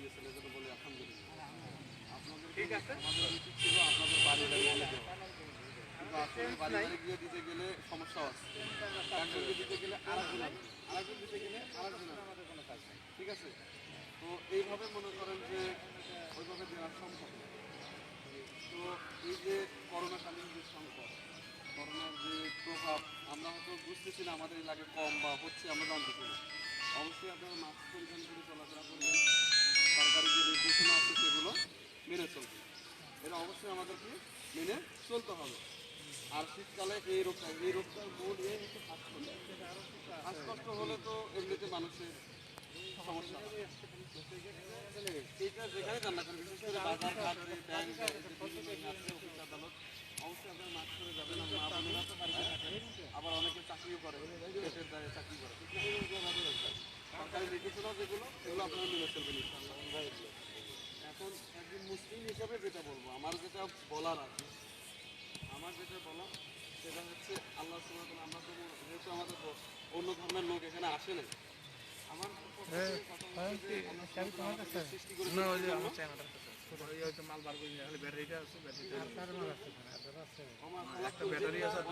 দিয়েছেন, এজন্য বলি আলহামদুলিল্লাহ। আপনাদের ঠিক আছে, আমাদের উচিত ছিল আপনাদের বাড়ি বাড়ি গিয়ে দেওয়া, কিন্তু আসলে বাড়ি বাড়ি গিয়ে দিতে গেলে সমস্যাও আছে। একজনকে দিতে গেলে আরেকজন আসবে, আরেকজন দিতে গেলে আরেকজন আসবে, আমাদের কোনো কাজ নেই, ঠিক আছে। তো এইভাবে মনে করেন যে ওইভাবে দেওয়া সম্ভব না। তো এই যে করোনাকালীন যে সংকট, করোনার যে প্রভাব আমরা হয়তো বুঝতেছি না, আমাদের এলাকায় কম বা হচ্ছে আমরা জানতেছি না। অবশ্যই আপনারা মাস্ক পরিধান করে চলাফেরা করবেন, সরকারি যে নির্দেশনা আছে সেগুলো মেনে চলবেন, এটা অবশ্যই আমাদেরকে মেনে চলতে হবে। আর শীতকালে এই রোগটার মূল হচ্ছে শ্বাসকষ্ট। শ্বাসকষ্ট হলে তো এমনিতে মানুষের সমস্যা হয়। এইটা যেখানে যান না কেন, বিশেষ করে বাজার ঘাট, ব্যাংক, অফিস আদালত, অবশ্যই আপনার মাস্ক করে যাবেন। মা বোনেরা তো বাড়িতে থাকে, আবার অনেকে চাকরিও করে, পেটের দায়ে চাকরি করে, সরকারি নির্দেশনা যেগুলো সেগুলো আপনারা মেনে চলবেন ইনশাআল্লাহ। এখন একজন মুসলিম হিসাবে যেটা বলবো, আমার যেটা বলার আছে, আমার যেটা বলা সেটা হচ্ছে আল্লাহ সুবহানাহু ওয়া তাআলা, আমরা তো যেহেতু আমাদের অন্য ধর্মের লোক এখানে আসে নাই, আমার সৃষ্টি করে মাল বার করে ব্যাটারিটা আছে, ব্যাটারি আছে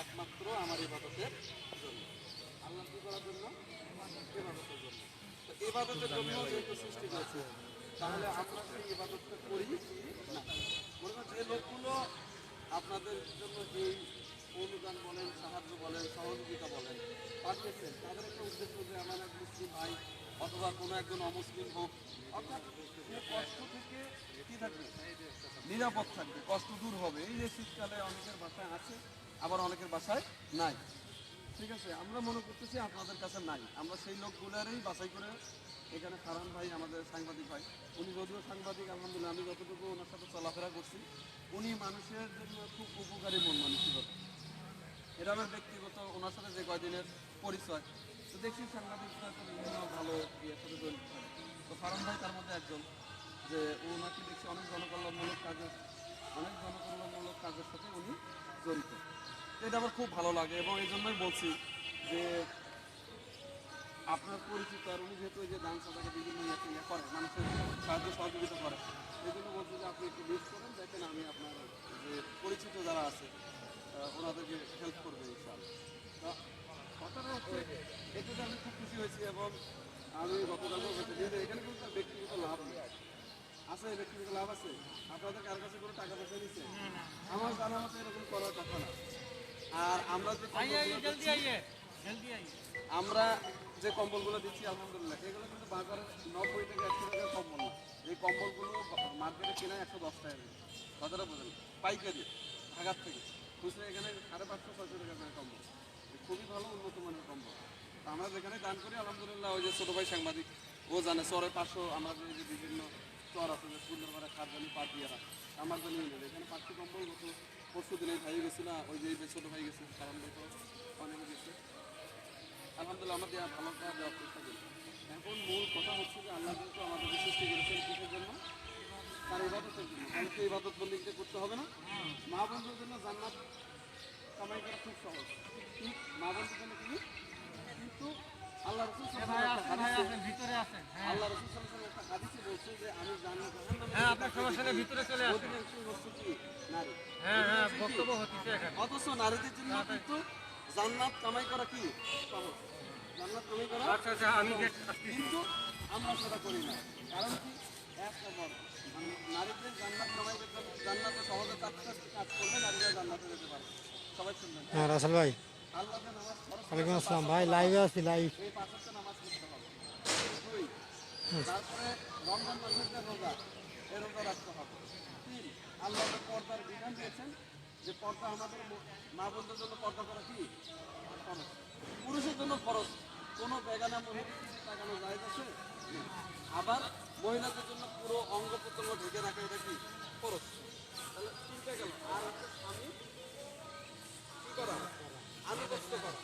একমাত্র আমার ইবাদতের জন্য, আল্লাহ কি করার জন্য, ইবাদতের জন্য। তো ইবাদতের জন্য যেহেতু সৃষ্টি করেছে, তাহলে আমরা সেই ইবাদতটা করি না। মনে করেন যে লোকগুলো আপনাদের জন্য এই অনুদান বলেন, সাহায্য বলেন, সহযোগিতা বলেন পাঠিয়েছেন, তাদের একটা উদ্দেশ্য যে আমার এক মুসলিম ভাই অথবা কোনো একজন অমুসলিম হোক, অর্থাৎ সে কষ্ট থেকে কী থাকবে, নিরাপদ থাকবে, কষ্ট দূর হবে। এই যে শীতকালে অনেকের বাসায় আছে, আবার অনেকের বাসায় নাই, ঠিক আছে। আমরা মনে করতেছি আপনাদের কাছে নাই, আমরা সেই লোকগুলারই বাছাই করে এখানে ফারহান ভাই আমাদের সাংবাদিক ভাই, উনি যদিও সাংবাদিক, আলহামদুলিল্লাহ আমি যতটুকু ওনার সাথে চলাফেরা করছি, উনি মানুষের জন্য খুব উপকারী মন মানসিকতা, এটা আমার ব্যক্তিগত ওনার সাথে যে কয়দিনের পরিচয়, তো দেখছি সাংবাদিকরা তো বিভিন্ন ভালো ইয়ের সাথে জড়িত থাকে। তো ফারহান ভাই তার মধ্যে একজন, যে ওনাকে দেখছি অনেক জনকল্যাণমূলক কাজের সাথে উনি জড়িত। এটা আমার খুব ভালো লাগে এবং এই জন্যই বলছি যে আপনার পরিচিত, আর উনি যেহেতু এই যে দান সাদাকে বিভিন্ন ইয়ে করে, মানুষের সাহায্য সহযোগিতা করে, এই জন্য বলছি যে আপনি একটু লিস্ট করেন, দেখেন আমি আপনার যে পরিচিত যারা আছে ওনাদেরকে হেল্প করবে ইনশাআল্লাহ। কথাটা হচ্ছে এটাতে আমি খুব খুশি হয়েছি এবং আমি গতকালও বলছি যে এখানে কিন্তু তার ব্যক্তিগত লাভ নেই আছে, ব্যক্তিগত লাভ আছে। আপনাদের কার কাছে কোনো টাকা পয়সা নিচ্ছে আমার জানা মতো এরকম করার কথা না। আর আমরা যে কম্বলগুলো দিচ্ছি আলহামদুলিল্লাহ, এগুলো কিন্তু বাজারে 90 থেকে 100 টাকার কম্বল না। এই কম্বলগুলো মার্কেটে কেনা 110 টাকা করে, কথাটা বোঝেন, পাইকারি ঢাকার থেকে। খুচরা এখানে 550-600 টাকা করে কম্বল, খুবই ভালো উন্নত মানের কম্বল। আমরা যেখানে দান করি আলহামদুলিল্লাহ, ওই যে ছোটো ভাই সাংবাদিক, ও জানে চরে 500, আমাদের যে বিভিন্ন চর আছে যে সুন্দরবনে খারজানি পাটিয়ারা, আমার জন্য নেবে এখানে 500 কম্বল। গত পরশু দিনে ভাই গেছি না, ওই যে ছোটো ভাই গেছে, কারণ ভাই তো অনেকে গেছে, আলহামদুলিল্লাহ আমরা দেওয়া ভালো করে দেওয়ার চেষ্টা করি। এখন মূল কথা হচ্ছে যে আল্লাহ যেহেতু আমাদেরকে সৃষ্টি করেছেন কিসের জন্য, তার ইবাদতের জন্য, তাহলে সেই ইবাদত বন্দেগী করতে হবে না। মা বোনদের জন্য জান্নাত কামাই করা খুব সহজ, ঠিক মা বোনদের জন্য কি, কিন্তু আল্লাহ রাসূল আল্লাহ রাসূল একটা হাদিসে বলছে যে আমি জান্নাত জাহান্নামের ভিতরে চলে আসে, অধিকাংশ হচ্ছে কি নারী, বক্তব্য হচ্ছে, অথচ নারীদের জন্য কিন্তু জান্নাত কামাই করা কি সহজ, জান্নাত কামাই করা, কিন্তু আমরা সেটা করি না। কারণ কি, এক নম্বর নারীদের জান্নাত কামাই করতে, জান্নাতে সহজে কাজ করলে নারীরা জান্নাতে যেতে পারে। সবাই শুনবেন, হ্যাঁ রাসেল ভাই, আল্লাহকে নামাজ, ওয়ালাইকুম আসসালাম ভাই, লাইভে আছি লাইভ। এই 5 ওয়াক্ত নামাজ পড়তে হবে। দুই, তারপরে রমজান মাসের যে রোজা, এই রোজা রাখতে হবে। তিন, আল্লাহ যে পর্দার বিধান দিয়েছেন, যে পর্দা আমাদের মা বোনদের জন্য পর্দা করা কি ফরজ, পুরুষের জন্য ফরজ, কোনো বেগানা মহিলাকে তাকানো জায়েজ আছে। আবার মহিলাদের জন্য পুরো অঙ্গ প্রত্যঙ্গ ঢেকে রাখা, এটা কি ফরজ। তাহলে তিনটা গেল। আর হচ্ছে স্বামী কি করা, আনুগত্য করা,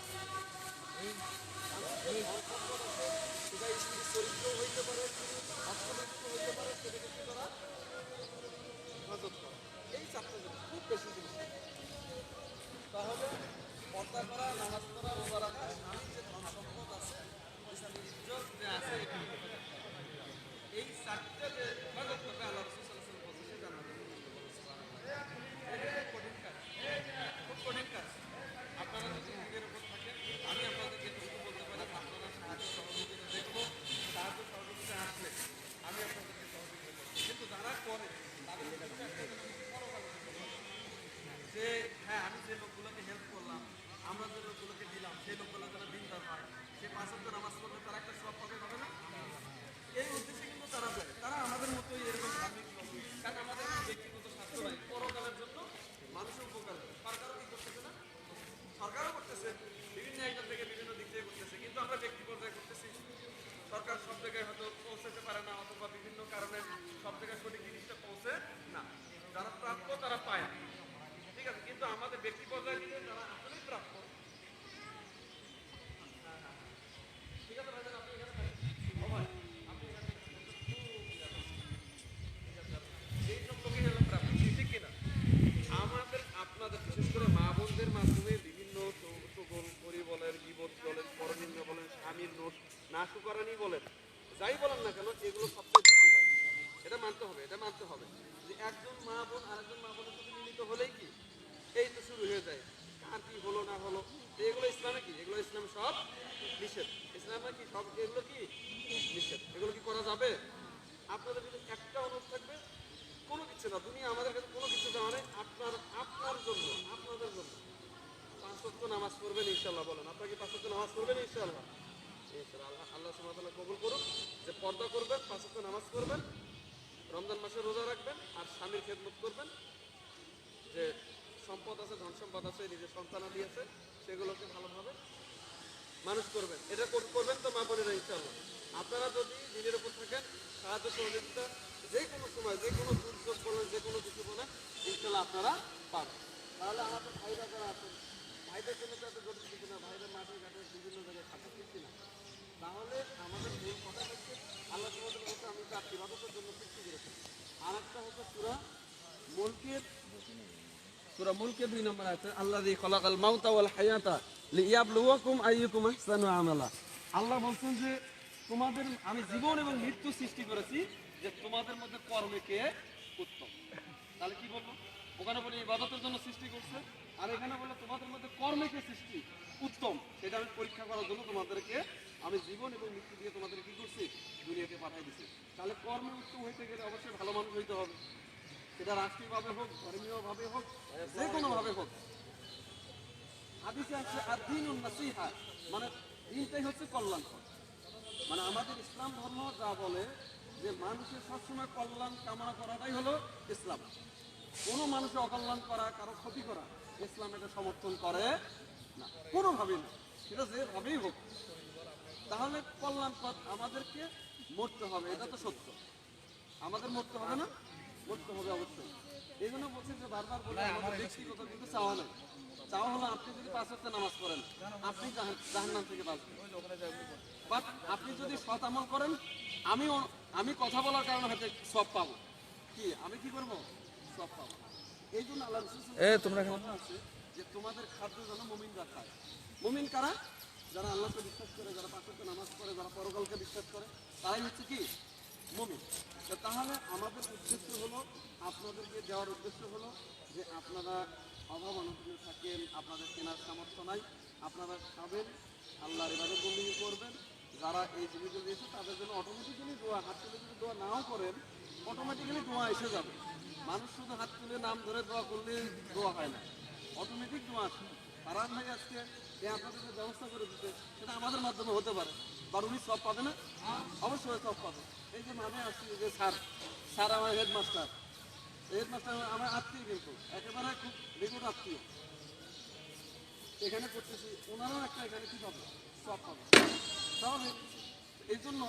সেটা স্ত্রীর চরিত্র হইতে পারে, অর্থনৈতিক হইতে পারে, সেটাকে কি করা, হেফাজত করা। এই চারটে জিনিস, খুব বেশি জিনিস। তাহলে পর্দা করা, নামাজ করা, রোজা রাখা, স্বামীর যে ধন সম্পদ আমরা যে লোকগুলোকে দিলাম সেই লোকগুলো যেন দিনদার হয়, সে 5 ওয়াক্ত নামাজ পড়লে তারা একটা সওয়াব পাবে, হবে না? এই উদ্দেশ্যে কিন্তু তারা দেয়, তারা আমাদের মতোই এরকম ধার্মিক লোক। কারণ আমাদের কোনো ব্যক্তিগত স্বার্থ নাই, পরকালের জন্য মানুষের উপকার করে। সরকারও কি করতেছে না? সরকারও করতেছে, বিভিন্ন অ্যাঙ্গেল থেকে বিভিন্ন দিক থেকে করতেছে, কিন্তু আমরা ব্যক্তি পর্যায়ে করতেছি। সরকার সব জায়গায় হয়তো পৌঁছাতে পারে না, অথবা বিভিন্ন কারণে সব জায়গায় সঠিক জিনিসটা পৌঁছে না, যারা প্রাপ্য তারা পায় না, ঠিক আছে? কিন্তু আমাদের ব্যক্তি পর্যায়ে দিলে যারা আসলেই প্রাপ্য, ঠিক আছে ভাইজান, আপনি এখানে থাকেন। ও ভাই, আপনি এখানে থাকেন। এইসব লোকই হলো প্রাপ্য, ঠিক কিনা? আমাদের আপনাদের বিশেষ করে মা বোনদের মাধ্যমে বিভিন্ন করি বলেন, গীবত বলেন, পরনিন্দা বলেন, স্বামীর নোট নাশুকরানি বলেন, যাই বলেন না কেন, এগুলো সবচেয়ে বেশি হয়। এটা মানতে হবে, এটা মানতে হবে যে একজন মা বোন আরেকজন মা বোনের সাথে মিলিত হলেই কি এই তো শুরু হয়ে যায়, কার কি হলো না হলো। তো এগুলো ইসলামে কি? এগুলো ইসলাম সব নিষেধ। ইসলামে কি সব এগুলো কি নিষেধ? এগুলো কি করা যাবে? আপনাদের যদি একটা অনুরোধ থাকবে, কোনো কিছু না, দুনিয়া আমাদের কাছে কোনো কিছু দেওয়া নেই, আপনার জন্য, আপনাদের জন্য 5 ওয়াক্ত নামাজ পড়বেন ইনশাআল্লাহ। বলেন, আপনারা কি 5 ওয়াক্ত নামাজ পড়বেন ইনশাআল্লাহ? ইনশাআল্লাহ। আল্লাহ সুবহানাহু ওয়া তাআলা কবুল করুন যে পর্দা করবেন, 5 ওয়াক্ত নামাজ পড়বেন, রমজান মাসে রোজা রাখবেন, আর স্বামীর খেদমত করবেন। যে সম্পদ আছে, ধন সম্পদ আছে, নিজের সন্তানাদি আছে, সেগুলোকে ভালোভাবে মানুষ করবেন। এটা করবেন তো মা বোনেরা ইনশাআল্লাহ। আপনারা যদি দিনের উপর থাকেন, সাহায্য সহযোগিতা যে কোনো সময়, যে কোনো দুর্যোগ বলেন, যে কোনো কিছু বলেন, ইনশাআল্লাহ আপনারা পাবেন। তাহলে আমাদের ভাইরা যারা আছেন, ভাইদের জন্য তো এত জটিল কিছু না, ভাইদের মাঠে ঘাটে বিভিন্ন জায়গায় থাকে, ঠিক না? তাহলে আমাদের মূল কথা হচ্ছে আল্লাহ তোমাদের মধ্যে আমি তার ইবাদতের জন্য সৃষ্টি করেছি। আর একটা হচ্ছে সূরা মুলকের 2 নম্বর আছে, আল্লাযী খালাকাল মাউতা ওয়াল হায়াতা লিয়াবলুয়াকুম আইয়ুকুম আহসানু আমালা। আল্লাহ বলছেন যে তোমাদের আমি জীবন এবং মৃত্যু সৃষ্টি করেছি, যে তোমাদের মধ্যে কর্মে কে উত্তম। তাহলে কি বলবো? ওখানে বলে ইবাদতের জন্য সৃষ্টি করছে, আর এখানে বলে তোমাদের মধ্যে কর্মে কে সৃষ্টি উত্তম, সেটা আমি পরীক্ষা করার জন্য তোমাদেরকে আমি জীবন এবং মৃত্যু দিয়ে তোমাদের কি করছি, দুনিয়াকে পাঠিয়ে দিচ্ছি। তাহলে কর্মে উত্তম হইতে গেলে অবশ্যই ভালো মানুষ হইতে হবে, সেটা রাষ্ট্রীয়ভাবে হোক, ধর্মীয়ভাবে হোক, যে কোনোভাবে হোক। হাদিসে আছে আদ-দীনুন নাসিহা, মানে দিনটাই হচ্ছে কল্যাণকর। মানে আমাদের ইসলাম ধর্ম যা বলে যে মানুষের সবসময় কল্যাণ কামনা করাটাই হলো ইসলাম। কোনো মানুষের অকল্যাণ করা, কারো ক্ষতি করা, ইসলাম এটা সমর্থন করে না, কোনোভাবেই না, সেটা যেভাবেই হোক। তাহলে কল্যাণ পথ আমাদেরকে মরতে হবে, এটা তো সত্য। আমাদের মরতে হবে না? মরতে হবে অবশ্যই। এই জন্য বলছি যে বারবার বলে আমাদের ব্যক্তিগত কিন্তু চাওয়া নেই। চাওয়া হলো আপনি যদি 5 ওয়াক্ত নামাজ পড়েন, আপনি জাহান্নাম থেকে বাঁচবেন। বাট আপনি যদি সৎ আমল করেন, আমি কথা বলার কারণে হয়তো সব পাবো। কি আমি কি করবো? সব পাবো। এই জন্য আল্লাহ তোমরা কথা আছে যে তোমাদের খাদ্য যেন মুমিনরা খায়। মুমিন কারা? যারা আল্লাহকে বিশ্বাস করে, যারা 5 ওয়াক্ত নামাজ পড়ে, যারা পরকালকে বিশ্বাস করে, তারাই হচ্ছে কি মুমিন। তাহলে আমাদের উদ্দেশ্য হলো, আপনাদেরকে দেওয়ার উদ্দেশ্য হলো যে আপনারা অভাব অনটনে থাকেন, আপনাদের কেনার সামর্থ্য নাই, আপনারা খাবেন, আল্লাহর ইবাদত বন্দেগী করবেন। যারা এই জীবিকা দিয়েছে তাদের জন্য অটোমেটিক্যালি দোয়া, হাত তুলে যদি দোয়া নাও করেন, অটোমেটিক্যালি দোয়া এসে যাবে। মানুষ শুধু হাত তুলে নাম ধরে দোয়া করলে দোয়া হয় না, অটোমেটিক দোয়া আসে। কারণ ভাই আজকে আপনাদের যে ব্যবস্থা করে দিতে, সেটা আমাদের মাধ্যমে হতে পারে, বা উনি সব পাবে না? অবশ্যই সব পাবে। এই যে মানে আসছি যে স্যার আমার হেডমাস্টার আমার আত্মীয়, কিন্তু একেবারে খুব নিকট আত্মীয়, এখানে করতেছি, ওনারাও একটা এখানে কি পাবে? সব পাবে, স্বাভাবিক। এই জন্য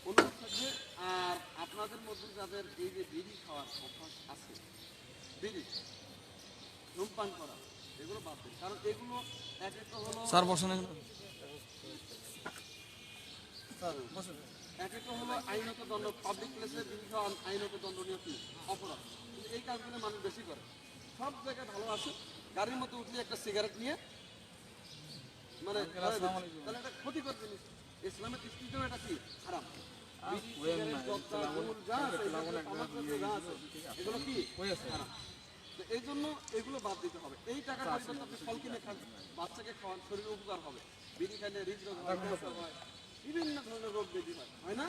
অনুরোধ থাকবে। আর আপনাদের মধ্যে যাদের এই যে বিড়ি খাওয়ার অভ্যাস আছে, বিড়ি ধূমপান করা, এগুলো বাদ দিন। কারণ এগুলো এক একটা হলো এক একটা হলো আইনত দণ্ড, পাবলিক প্লেসে বিড়ি খাওয়া আইনত দণ্ডনীয় কি অপরাধ। কিন্তু এই কাজগুলো মানুষ বেশি করে। সব জায়গায় ভালো আছে, গাড়ির মধ্যে উঠলে একটা সিগারেট নিয়ে, মানে তাহলে এটা ক্ষতিকর জিনিস। ইসলামের দৃষ্টিতেও এটা কি হারাম। এগুলো কি হারাম। তো এই জন্য এগুলো বাদ দিতে হবে। এই টাকার পরিবর্তে আপনি ফল কিনে খান, বাচ্চাকে খাওয়ান, শরীরে উপকার হবে। বিড়ি খাইলে হৃদরোগ হয়, ক্যান্সার হয়, বিভিন্ন ধরনের রোগ ব্যাধি হয় না?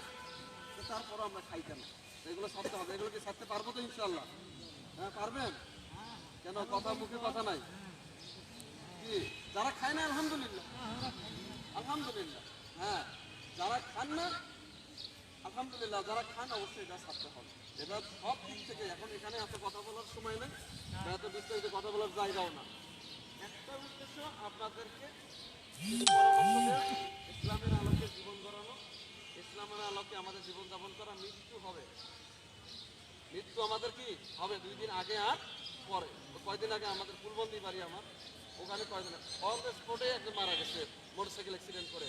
তো তারপরও আমরা খাই কেন? এগুলো ছাড়তে হবে। এগুলো কি ছাড়তে পারবো তো ইনশাল্লাহ? হ্যাঁ পারবেন? কেন কথা মুখে কথা নাই? জি, যারা খায় না আলহামদুলিল্লাহ, আলহামদুলিল্লাহ, হ্যাঁ, যারা খান না আলহামদুলিল্লাহ, যারা খান অবশ্যই এটা ছাড়তে হবে। এটা সব দিক থেকে, এখন এখানে এত কথা বলার সময় নেই, এত বিস্তারিত কথা বলার জায়গাও না। একটা উদ্দেশ্য আপনাদেরকে কিছু পরামর্শ দেওয়া, ইসলামের আলোকে জীবন গড়ানো, ইসলামের আলোকে আমাদের জীবনযাপন করা। মৃত্যু হবে, মৃত্যু আমাদের কি হবে 2 দিন আগে আর পরে। তো কয়দিন আগে আমাদের ফুলবন্দি বাড়ি, আমার ওখানে কয়দিন অন দ্য স্পটে একজন মারা গেছে মোটরসাইকেল অ্যাক্সিডেন্ট করে।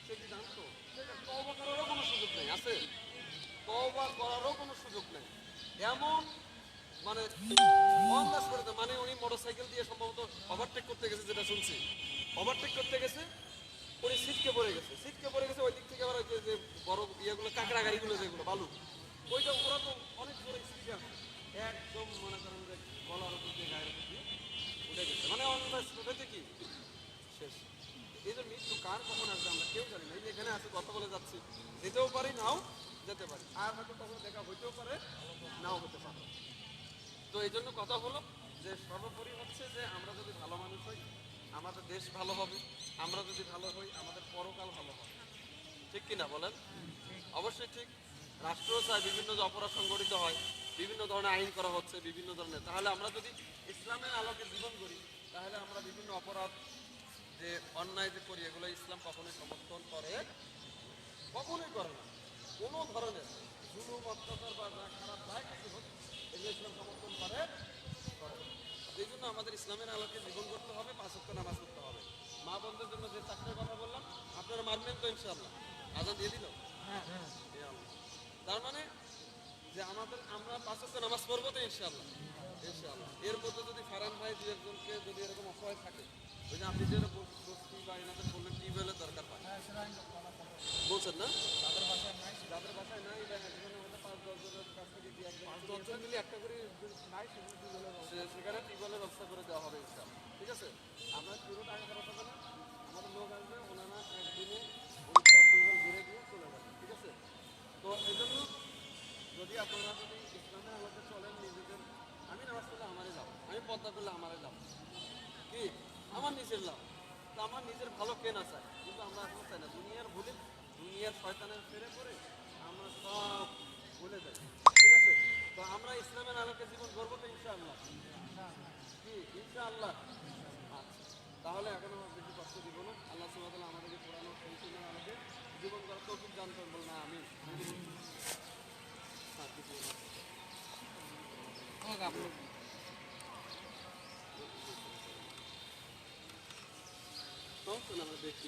সে কি জানতো? সেটা তওবা করারও কোনো সুযোগ নেই, আছে তওবা করারও কোনো সুযোগ নেই। এমন মানে অন দ্য স্পটে, মানে উনি মোটরসাইকেল দিয়ে সম্ভবত ওভারটেক করতে গেছে, যেটা শুনছি ওভারটেক করতে গেছে, উনি সিটকে পড়ে গেছে, সিটকে পড়ে গেছে। ওই দিক থেকে আবার ওই যে বড় ইয়েগুলো কাঁকড়া গাড়িগুলো যেগুলো বালু, ওইটা ওরা তো অনেক বড় স্পিডে আছে, একদম মনে করেন যে গলার উপর দিয়ে গায়ের উপর দিয়ে উঠে গেছে, মানে অন দ্য স্পটে কি শেষ। এই যে মৃত্যু কার কখন আসবে আমরা কেউ জানি না। এই যে এখানে আছে কথা বলে যাচ্ছি, যেতেও পারি নাও যেতে পারি, আর হয়তো কখনো দেখা হইতেও পারে নাও হতে পারে। তো এই জন্য কথা হলো যে সর্বোপরি হচ্ছে যে আমরা যদি ভালো মানুষ হই আমাদের দেশ ভালো হবে, আমরা যদি ভালো হই আমাদের পরকাল ভালো হবে। ঠিক কিনা বলেন? অবশ্যই ঠিক। রাষ্ট্র চায় বিভিন্ন যে অপরাধ সংগঠিত হয়, বিভিন্ন ধরনের আইন করা হচ্ছে, বিভিন্ন ধরনের, তাহলে আমরা যদি ইসলামের আলোকে জীবন করি তাহলে আমরা বিভিন্ন অপরাধ যে অন্যায় যে করি এগুলো ইসলাম কখনোই সমর্থন করে, কখনোই করে না। কোনো ধরনের জুলুম অত্যাচার বা যা খারাপ যাই কিছু হোক এগুলো ইসলাম সমর্থন করে করে না। এই জন্য আমাদের ইসলামের আলোকে জীবন করতে হবে, 5 ওয়াক্ত নামাজ পড়তে হবে। মা বোনদের জন্য যে 4টার কথা বললাম আপনারা মানবেন তো ইনশাআল্লাহ? আজান দিয়ে দিল। এ আল্লাহ। তার মানে যে আমরা 5 ওয়াক্ত নামাজ পড়বো তো ইনশাআল্লাহ, ইনশাআল্লাহ। এর মধ্যে যদি ফারান ভাই 2-একজনকে যদি এরকম অসহায় থাকে, ওই যে আপনি যে বস্তি বা এনাদের বললেন টিউবওয়েলের দরকার হয় বলছেন না, যাদের বাসায় নাই বা একজনের মধ্যে 5-10 জনের কাছ থেকে দিয়ে 5-10 জন মিলে একটা করে নাই, সেখানে টিউবওয়েলের ব্যবস্থা করে দেওয়া হবে ইনশাআল্লাহ। ঠিক আছে, আমরা পুরো টাকা খরচ হবে না, আমাদের লোক আসবে, ওনারা একদিনে ওই সব টিউবওয়েল ঘুরে দিয়ে চলে যাবে। ঠিক আছে, তো এই জন্য যদি আপনারা যদি ইসলামের আলোকে চলেন, নিজেদের, আমি নামাজ পড়লে আমারই লাভ, আমি পর্দা করলে আমারই লাভ, কি আমার নিজের লাভ। তো আমার নিজের ভালো কে না চায়, কিন্তু আমরা এখন চাই না। দুনিয়ার ভুলে, দুনিয়ার শয়তানের ফেরে পড়ে আমরা সব ভুলে যাই। ঠিক আছে, তো আমরা ইসলামের আলোকে জীবন গড়বো তো ইনশাআল্লাহ, কি ইনশাআল্লাহ। আচ্ছা, তাহলে এখন আমার বেশি কষ্ট দিব না। আল্লাহ সুবহানাহু ওয়া তাআলা আমাদেরকে কোরআন ও সুন্নাহর আলোকে জীবন গড়ার তৌফিক দান করুন, বলুন আমিন। হ্যাঁ, কিছু না। সমস্যা না, আমরা দেখছি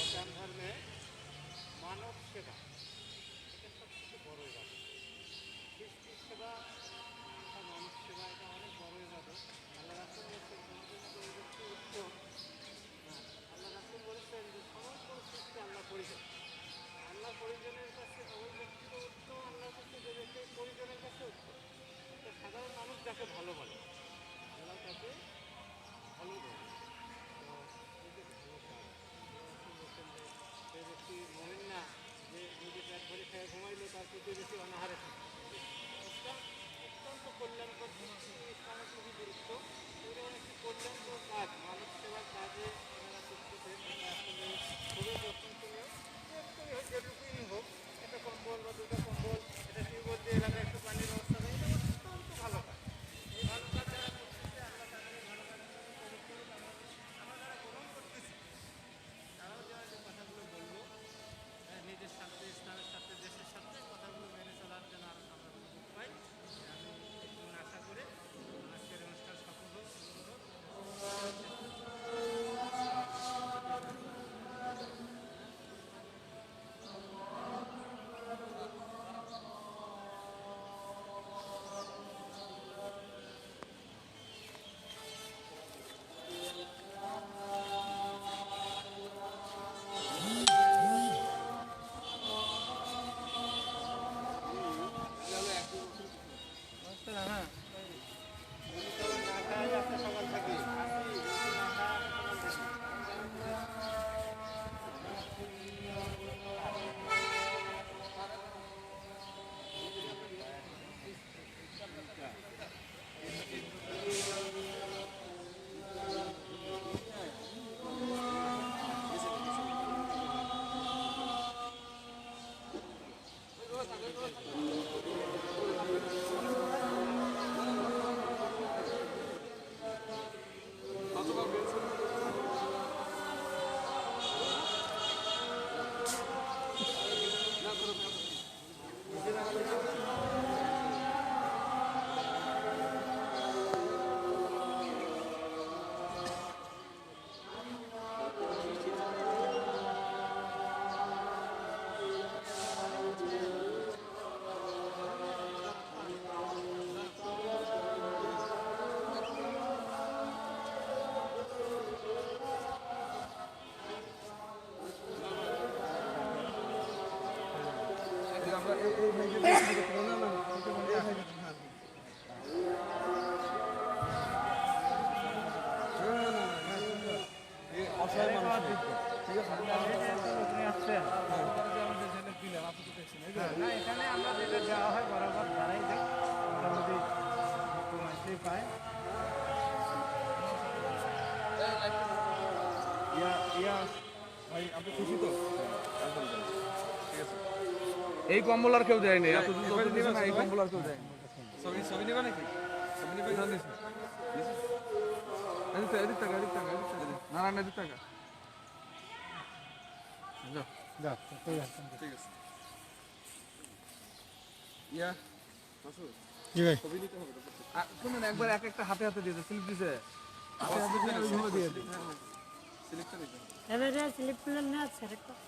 ইসলাম ধর্মে মানব সেবা এটা সবথেকে বড় ইবাদত। সৃষ্টি সেবা বা মানব সেবা এটা অনেক বড় ইবাদত। আল্লাহ রাসূল বলেছেন তোমাদের মধ্যে ওই ব্যক্তি উত্তম। আল্লাহ রাসূল বলেছেন যে সমগ্র সৃষ্টি আল্লাহ পরিজন, আল্লাহ পরিজনের কাছে ওই ব্যক্তি তো উত্তম, আল্লাহর কাছে যে ব্যক্তি পরিজনের কাছে উত্তম। একটা সাধারণ মানুষ যাকে ভালো বলে আল্লাহ তাকে ভালো বলে। তো এই যে ভালো কাজ, রাসূল বলছেন যে সে ব্যক্তি মমিন না যে নিজে পেট ভরে খেয়ে ঘুমাইলো, তার প্রতিবেশী অনাহারে থাকে। ইসলাম অত্যন্ত কল্যাণকর দৃষ্টি, ইসলামের খুবই গুরুত্ব। এরকম একটি কল্যাণকর কাজ মানব সেবার কাজে এনারা করতেছেন, এটা আসলে খুবই প্রশংসনীয়। একটুই হোক, যেটুকুই হোক, একটা কম্বল বা দুটো কম্বল, এটা টিউবওয়েল দিয়ে এলাকায় একটু পানির ব্যবস্থা নেই, এটা অত্যন্ত ভালো কাজ। এই ভালো কাজ যারা করতেছে আল্লাহ তাদের এই ভালো কাজের জন্য কবুল করুক। আমরা যারা গ্রহণ করতেছি তারাও যারা যে কথাগুলো বলবো নিজের স্বার্থে, ইসলামের স্বার্থে, দেশের স্বার্থে কথাগুলো মেনে চলার জন্য আরও আমরা সুযোগ পাই। আমি আশা করে ভাই আপনি খুশি তো? ঠিক আছে। এই কম্বল আর কেউ দেয়নি, এত যত দিছে না এই কম্বল আর কেউ দেয়নি। ছবি নিবা নাকি? ছবি নিবা? না দিছে। এদিক টাকা নারায়ণ এদিক টাকা। ঠিক আছে। ইয়া মাসুদ, জি ভাই। ছবি নিতে হবে তো। শুনুন একবার এক একটা হাতে হাতে দিয়েছে, স্লিপ দিছে। হাতে হাতে দিয়ে ওইভাবে দিয়ে দিছে। সিলেক্টটা নিতে হবে। এবারে স্লিপগুলো না আছে রেকর্ড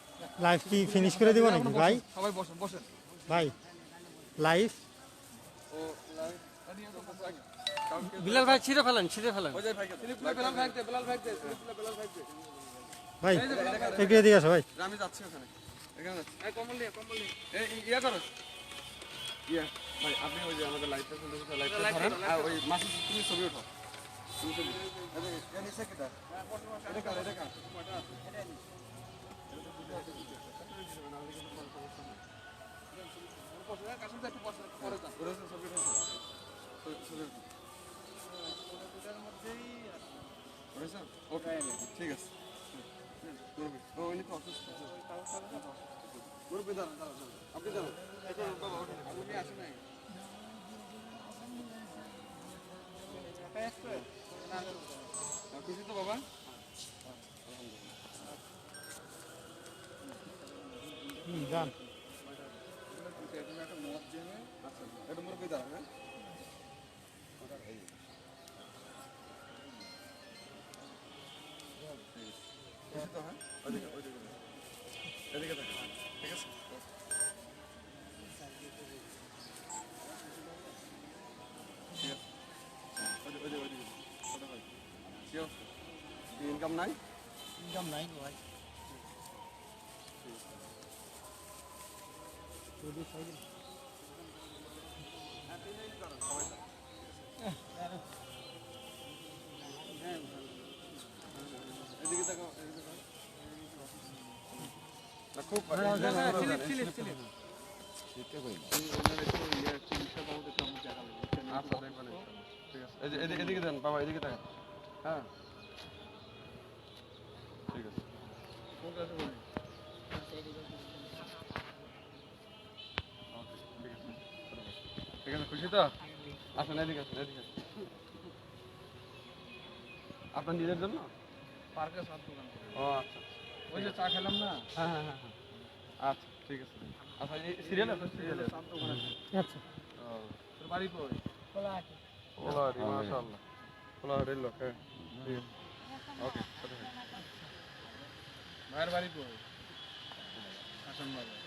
লাইভ কি ফিনিশ করে দিব নাকি ভাই? সবাই বসেন বসেন। ভাই লাইভ ও লাইভ বিলাল ভাই ছিঁড়ে ফেলেন ওই যে ভাইকে স্লিপগুলো বেলাল ভাই দে, বেলাল ভাই দে, স্লিপগুলো বেলাল ভাই দে। ভাই একটু এদিকে আসো ভাই। আমি যাচ্ছি ওখানে। এখানে যাচ্ছি। এই কম্বল নিয়ে। এই ইয়া করো। ইয়া ভাই আপনি ওই যে আমাদের লাইভটা চলতেছে, লাইভটা ধরেন আর ওই মাসুদ তুমি ছবি ওঠো। তুমি ছবি। আরে এ নিচে কেটা? এটা কার? কাশিমটা একটু বসে, পরে যান। ওরা ছবি ওঠো। ছবি ওঠো। ওঠেছো? ওকে ঠিক আছে। মুরব্বি ও উনি তো অসুস্থ। মুরব্বি দাঁড়ান। আপনি দাঁড়ান। এটা বাবা ওঠেন। আপনি আসেন নাই। খুশি তো বাবা? যান একটা মদ জেনে আচ্ছা এটা মুরব্বি দাঁড়ান হ্যাঁ? খুশি তো হ্যাঁ? ওইদিকে এদিকে থাকেন ঠিক আছে? ঠিক আছে। ওইদিকে ছোট ভাই কি অবস্থা? ইনকাম নাই? ইনকাম নাই ভাই। এদিকে তাকাও না খুব আচ্ছা দেখবেন ঠিক আছে। এদিকে দেন বাবা, এদিকে তাকান। হ্যাঁ ঠিক আছে। ঠিক আছে খুশি তো? আসেন এদিকে আসেন। আপনার নিজের জন্য? পার্কে সব দোকান। ও আচ্ছা ওই যে চা খেলাম না, হ্যাঁ আচ্ছা ঠিক আছে। আচ্ছা এই সিরিয়াল আছে? সব দোকান আছে। আচ্ছা ও তোর বাড়ি কই? কোলাহাটি ওলারি মাশাআল্লাহ। ওলারির লোক হ্যাঁ ঠিক আছে। ওকে ভাইয়ের বাড়ি কই? হাসান বাজার।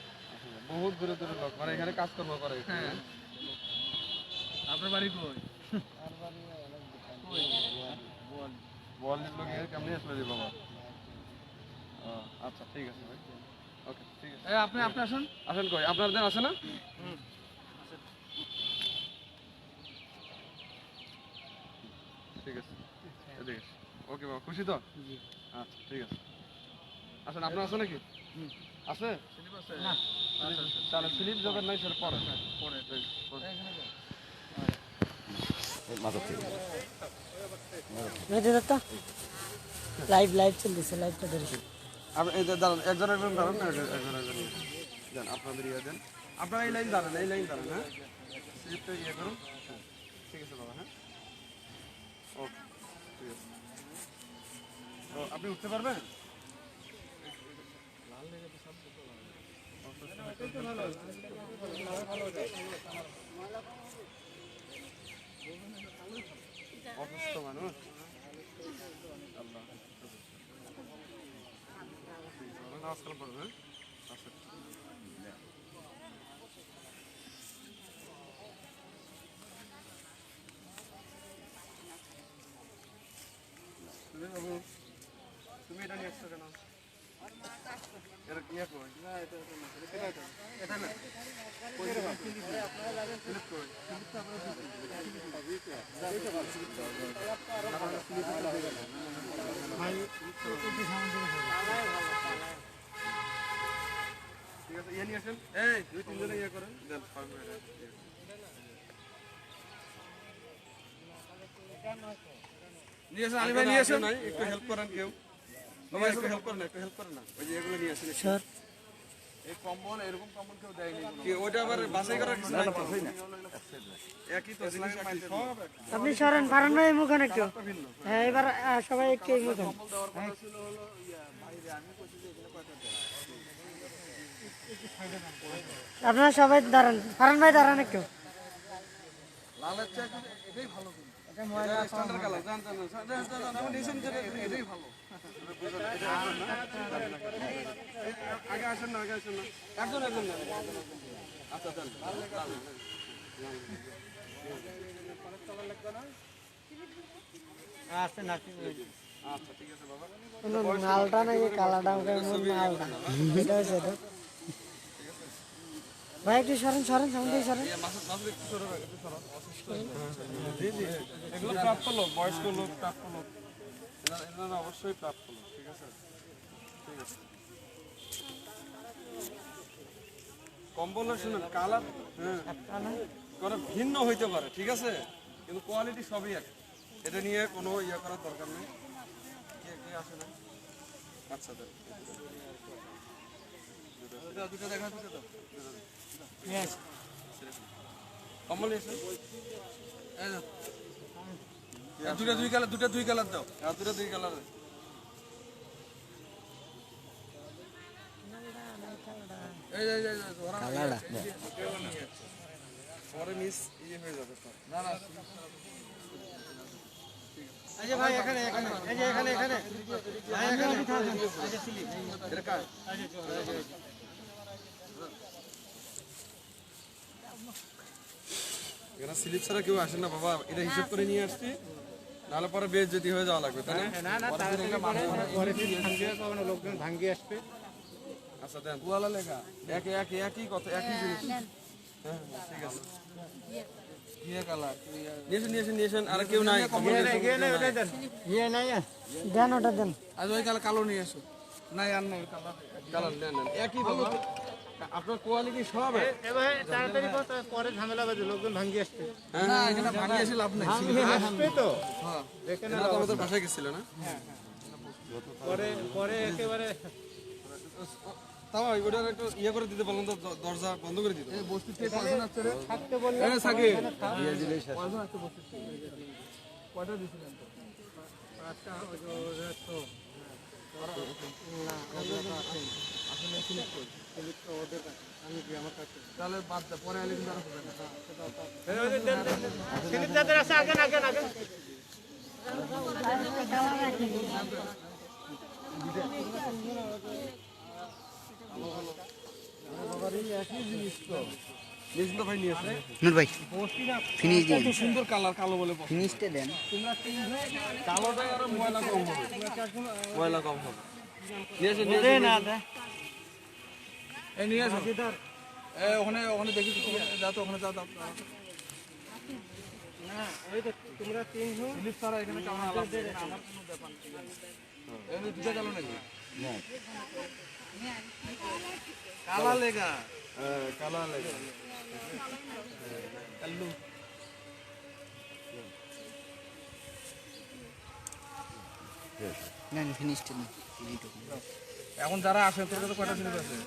বহুত দূরে লোক মানে এখানে কাজকর্ম করে। হ্যাঁ। আপনার বাড়ি কই? বলির লোক এর কেমনি আসলে দিব বাবা। ও আচ্ছা ঠিক আছে ভাই। ওকে ঠিক আছে। এই আপনি আসুন। আসেন কই আপনাদের আছে না? ঠিক আছে এদিকে ওকে বাবা খুশি তো? আচ্ছা ঠিক আছে। আসেন আপনার আছে নাকি? আছে? স্লিপ আছে? না আচ্ছা তাহলে স্লিপ যাবেন নাই স্যার পরে পরে মেয়েদের একটা লাইভ চলতেছে, লাইভটা ধরে আপনি এই যে দাঁড়ান একজন দাঁড়ান না দেন আপনাদের ইয়ে দেন। আপনারা এই লাইন দাঁড়ান হ্যাঁ? স্লিপটা ইয়ে করুন। ঠিক আছে বাবা হ্যাঁ? ওকে ঠিক আছে। তো আপনি উঠতে পারবেন? অসুস্থ মানুষ আল্লাহ নমস্কার করবেন আচ্ছা তুমি এটা নিয়ে আসছো কেন? এটা কি কই? না এটা এটা না ঠিক আছে ইয়ে নিয়ে আসেন। এই 2-3 জনে ইয়ে করেন দেন নিয়ে আসেন আলী ভাই, নিয়ে আসেন। নাই, একটু হেল্প করেন কেউ। বাবা একটু হেল্প করেন, একটু হেল্প করেন না। ওই যে এগুলো নিয়ে আসেন। স্যার এই কম্বল, এরকম কম্বল কেউ দেয়নি কোনো। কি ওইটা আবার বাছাই করার কিছু নাই তো? একই তো জিনিস একই সব এক। আপনি সরেন, ফারান ভাই মুখান একটু। হ্যাঁ এবার সবাই একটু এই মুখান। কম্বল দেওয়ার কথা ছিল হলো বাইরে, আমি কইছি যে এখানে কয়টা দেয়। আপনারা সবাই দাঁড়ান, ফারান ভাই দাঁড়ান একটু। লালের চেয়ে কিন্তু এটাই ভালো কিন্তু। এটা স্ট্যান্ডার্ড কালার, জানতেন না। আমি নিছেন যে এটাই ভালো। আগে আসেন না, আগে আসেন না। একজন একজন নেন। আচ্ছা দেন। আচ্ছা ঠিক আছে বাবা। মালটা নাকি কালাটা মালটা এটা হয়েছে তো। ভাই একটু সরেন সরেন, সামনে সরেন। মাসুদ একটু সরো, একটু সরো। জি জি, এগুলো প্রাপ্ত লোক, বয়স্ক লোক, প্রাপ্ত লোক। এনারা অবশ্যই প্রাপ্ত লোক, ঠিক আছে? ঠিক আছে। কম্বলের শুনুন কালার, হ্যাঁ, করে ভিন্ন হইতে পারে, ঠিক আছে, কিন্তু কোয়ালিটি সবই এক। এটা নিয়ে কোনো ইয়ে করার দরকার নেই। কে কে আসে না? আচ্ছা দেন। দুটো দেখা, দুটো দাও। কম্বল এসে দুটা দুই কালার, দুটা দুই কালার দাও। হ্যাঁ দুটা দুই কালার। এই এই এই কালারটা পরে মিস ইয়ে হয়ে যাবে স্যার। না না এই যে ভাই এখানে এখানে, এই যে এখানে এখানে ভাই এখানে এটা কার? এখানে স্লিপ ছাড়া কেউ আসে না বাবা, এটা হিসেব করে নিয়ে আসছি, নাহলে পরে বেশ যদি হয়ে যাওয়া লাগবে, তাই না? না না তাড়াতাড়ি পরে ভাঙ্গিয়ে পাবেন, লোকজন ভাঙ্গিয়ে আসবে। আচ্ছা দেন কুয়ালা লেখা একই একই একই কথা, একই জিনিস। হ্যাঁ ঠিক আছে। ইয়ে কালার, নিয়েছেন আর কেউ নাই? দেন ওটা দেন। আজ ওই কালার কালো নিয়ে এসো। নাই আর নাই কালার। কালার নেন একই বাবা, আপনার কোয়ালিটি সব এক। এবার তাড়াতাড়ি পরে ঝামেলা বাজে, লোকজন ভাঙ্গিয়ে আসবে। না এখানে ভাঙিয়ে এসে লাভ নাই। আসবে তো এখানে তো আমাদের বাসায় গেছিল না? পরে পরে একেবারে তাও ওইটার একটু ইয়ে করে দিতে বললাম তো, দরজা বন্ধ করে দিতে। এই বস্তি থেকে কয়জন আসছে রে? থাকতে বললে এখানে থাকে। কয়জন আসছে বস্তি থেকে? কয়টা দিছিলেন তো? আসলে সিলেক্ট করি। তাহলে বাদ দে, পরে আইলে কিন্তু আর হবে না। স্লিপ যাদের আছে আগে আগে আগে নিয়েছেন তো ভাই, নিয়েছেন। নূর ভাই ফিনিশ দিন, এত সুন্দর কালার, কালো বলে পছন্দ। ফিনিশটা দেন। কালোটা আর ময়লা কম হবে, ময়লা কম হবে। নিয়েছেন এই নিয়ে এসো। ওখানে ওখানে দেখি, যাও তো, ওখানে যাও। তোমরা তিনজন স্লিপ ছাড়া এখানে কেমন আলাপ, আমার কোনো ব্যাপার নেই। এমনি দুটো কালো নাকি? কালা লেগা। হ্যাঁ কালার লেগে। কাল্লু। না ফিনিশটা দেন। এখন যারা আসে তোর কাছে কয়টা স্লিপ আছে?